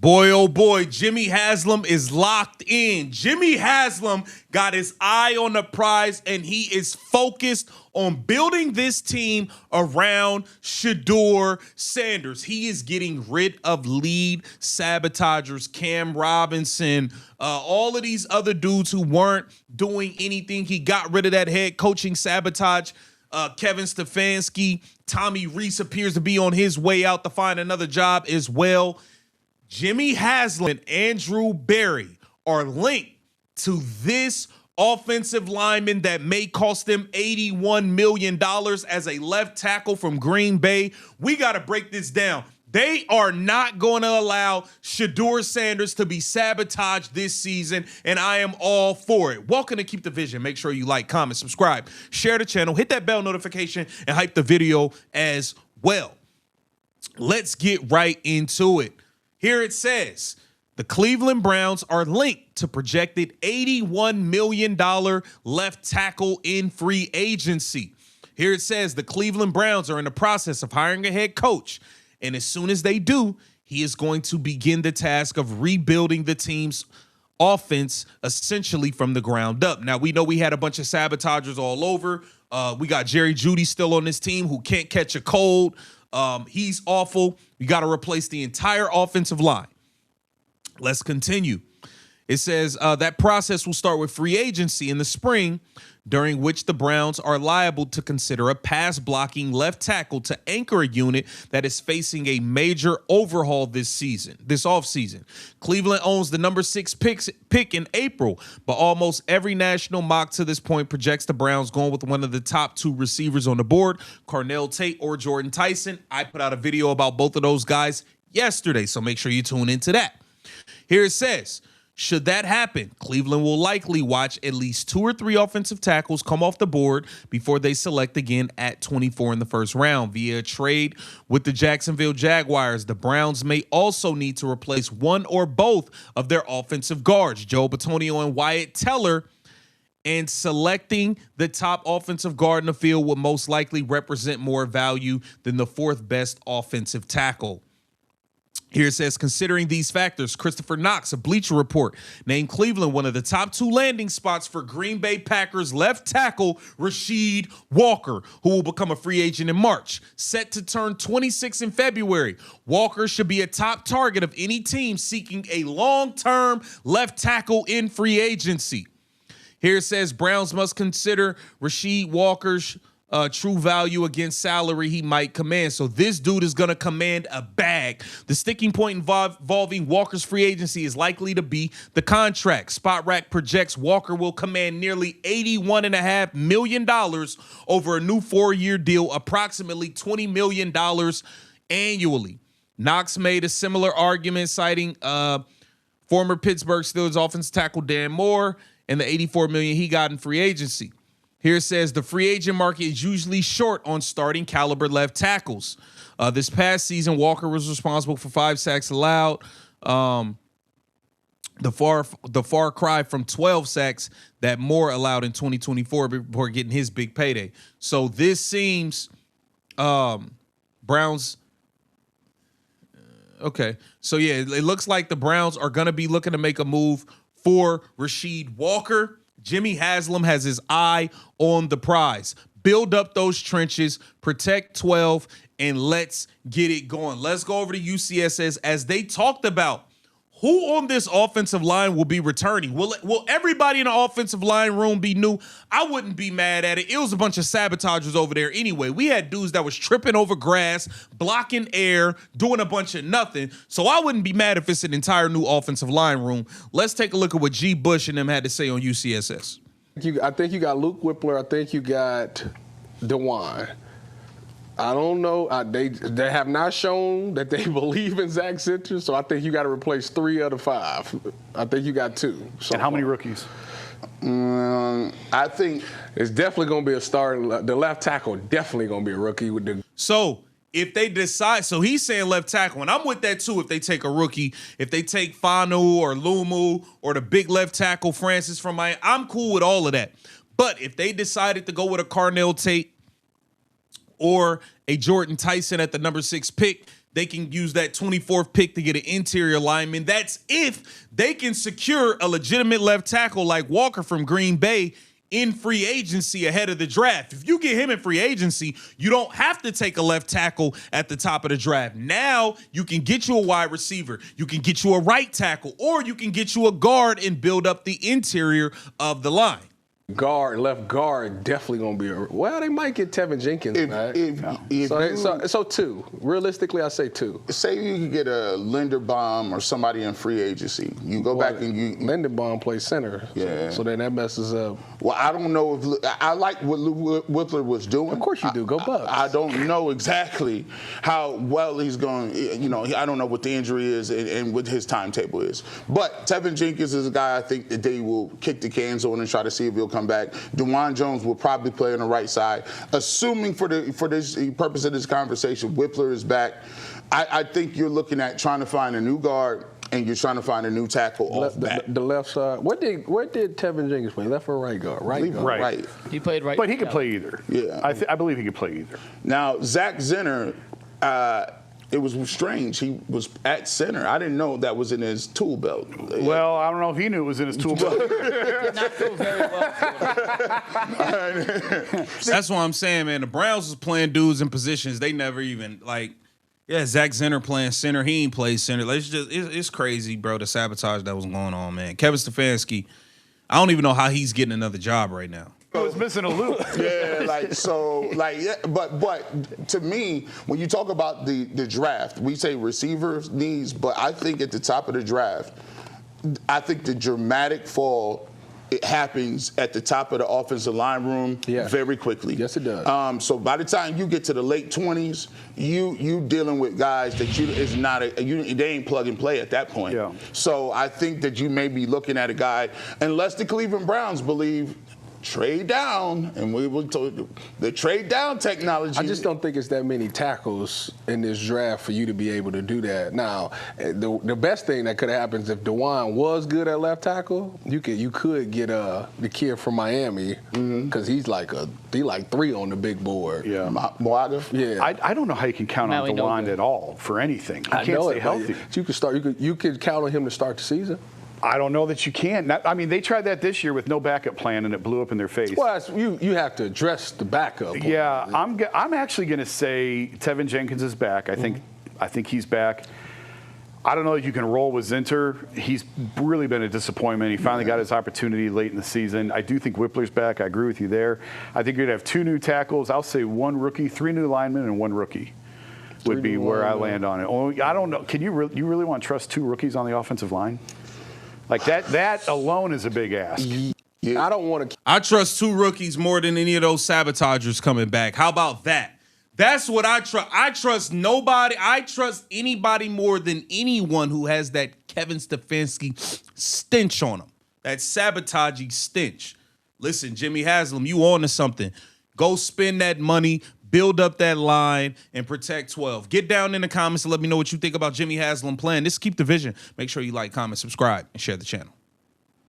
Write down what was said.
Boy, oh boy, Jimmy Haslam is locked in. Jimmy Haslam got his eye on the prize, and he is focused on building this team around Shedeur Sanders. He is getting rid of lead sabotagers, Cam Robinson, all of these other dudes who weren't doing anything. He got rid of that head coaching sabotage. Kevin Stefanski, Tommy Reese appears to be on his way out to find another job as well. Jimmy Haslam and Andrew Berry are linked to this offensive lineman that may cost them $81 million as a left tackle from Green Bay. We got to break this down. They are not going to allow Shedeur Sanders to be sabotaged this season, and I am all for it. Welcome to Keep the Vision. Make sure you like, comment, subscribe, share the channel, hit that bell notification, and hype the video as well. Let's get right into it. Here it says, the Cleveland Browns are linked to projected $81 million left tackle in free agency. Here it says the Cleveland Browns are in the process of hiring a head coach, and as soon as they do, he is going to begin the task of rebuilding the team's offense essentially from the ground up. Now, we know we had a bunch of sabotagers all over. We got Jerry Jeudy still on this team who can't catch a cold. He's awful. We got to replace the entire offensive line. Let's continue. It says that process will start with free agency in the spring, during which the Browns are liable to consider a pass-blocking left tackle to anchor a unit that is facing a major overhaul this offseason. Cleveland owns the number 6 pick in April, but almost every national mock to this point projects the Browns going with one of the top 2 receivers on the board, Carnell Tate or Jordan Tyson. I put out a video about both of those guys yesterday, so make sure you tune into that. Here it says, should that happen, Cleveland will likely watch at least 2 or 3 offensive tackles come off the board before they select again at 24 in the first round. Via a trade with the Jacksonville Jaguars, the Browns may also need to replace one or both of their offensive guards, Joe Bitonio and Wyatt Teller, and selecting the top offensive guard in the field would most likely represent more value than the 4th best offensive tackle. Here it says, considering these factors, Christopher Knox of Bleacher Report named Cleveland one of the top 2 landing spots for Green Bay Packers left tackle Rasheed Walker, who will become a free agent in March. Set to turn 26 in February, Walker should be a top target of any team seeking a long-term left tackle in free agency. Here it says, Browns must consider Rasheed Walker's true value against salary he might command. So this dude is going to command a bag. The sticking point involving Walker's free agency is likely to be the contract. Spot Rack projects Walker will command nearly $81.5 million over a new 4-year deal, approximately $20 million annually. Knox made a similar argument, citing former Pittsburgh Steelers offensive tackle Dan Moore and the $84 million he got in free agency. Here it says the free agent market is usually short on starting caliber left tackles. This past season, Walker was responsible for 5 sacks allowed. The far cry from 12 sacks that Moore allowed in 2024 before getting his big payday. So this seems Browns. Okay, so yeah, it looks like the Browns are going to be looking to make a move for Rasheed Walker. Jimmy Haslam has his eye on the prize. Build up those trenches, protect 12, and let's get it going. Let's go over to UCSS as they talked about who on this offensive line will be returning. Will everybody in the offensive line room be new? I wouldn't be mad at it. It was a bunch of sabotagers over there anyway. We had dudes that was tripping over grass, blocking air, doing a bunch of nothing. So I wouldn't be mad if it's an entire new offensive line room. Let's take a look at what G. Bush and them had to say on UCSS. I think you got Luke Whippler. I think you got DeJuan. I don't know. They have not shown that they believe in Zach Sitcher, so I think you got to replace 3 out of 5. I think you got 2. And how many rookies? I think it's definitely going to be a starter. The left tackle definitely going to be a rookie. So if they decide, so he's saying left tackle, and I'm with that too if they take a rookie. If they take Fanu or Lumu or the big left tackle Francis from Miami, I'm cool with all of that. But if they decided to go with a Carnell Tate or a Jordan Tyson at the number 6 pick, they can use that 24th pick to get an interior lineman. That's if they can secure a legitimate left tackle like Walker from Green Bay in free agency ahead of the draft. If you get him in free agency, you don't have to take a left tackle at the top of the draft. Now you can get you a wide receiver, you can get you a right tackle, or you can get you a guard and build up the interior of the line. Left guard, definitely gonna be well. They might get Tevin Jenkins, so two. Realistically, I say two. Say you could get a Linderbaum or somebody in free agency. You go back and you Linderbaum plays center, so then that messes up. Well, I don't know if I like what Whippler was doing. Of course you do. Go Bucks. I don't know exactly how well he's going. I don't know what the injury is and what his timetable is. But Tevin Jenkins is a guy I think that they will kick the cans on and try to see if he'll come back. DeJuan Jones will probably play on the right side. Assuming for this purpose of this conversation, Whippler is back. I think you're looking at trying to find a new guard and you're trying to find a new tackle off back. The left side. Where did Tevin Jenkins play? Left or right guard? Right guard. Right. He played right. But he could play either. Yeah. I believe he could play either. Now, Zach Zenner, it was strange. He was at center. I didn't know that was in his tool belt. Well, I don't know if he knew it was in his tool belt. Did not go very well. That's what I'm saying, man. The Browns was playing dudes in positions they never even Zach Zenner playing center. He ain't played center. It's crazy, bro, the sabotage that was going on, man. Kevin Stefanski, I don't even know how he's getting another job right now. He was missing a loop. But to me, when you talk about the draft, we say receivers needs, but I think at the top of the draft, I think the dramatic fall, it happens at the top of the offensive line room very quickly. Yes, it does. So by the time you get to the late 20s, you dealing with guys that they ain't plug and play at that point. Yeah. So I think that you may be looking at a guy, unless the Cleveland Browns believe trade down, and we were told the trade down technology. I just don't think it's that many tackles in this draft for you to be able to do that. Now, the best thing that could have happened is if DeJuan was good at left tackle, you could get the kid from Miami because he's like 3 on the big board. Yeah, Moaga. Yeah, I don't know how you can count on DeJuan at all for anything. He can't stay healthy. You could count on him to start the season. I don't know that you can. They tried that this year with no backup plan, and it blew up in their face. Well, you have to address the backup. Yeah, I'm actually going to say Tevin Jenkins is back. I think he's back. I don't know if you can roll with Zinter. He's really been a disappointment. He finally got his opportunity late in the season. I do think Whippler's back. I agree with you there. I think you're going to have 2 new tackles. I'll say 1 rookie, 3 new linemen, and 1 rookie would be where I land on it. I don't know. Can you really want to trust 2 rookies on the offensive line? Like that alone is a big ask. Yeah. I don't want to. I trust 2 rookies more than any of those sabotagers coming back. How about that? That's what I trust. I trust nobody. I trust anybody more than anyone who has that Kevin Stefanski stench on them. That sabotaging stench. Listen, Jimmy Haslam, you on to something. Go spend that money. Build up that line and protect 12. Get down in the comments and let me know what you think about Jimmy Haslam playing. This is Keep the Vision. Make sure you like, comment, subscribe, and share the channel.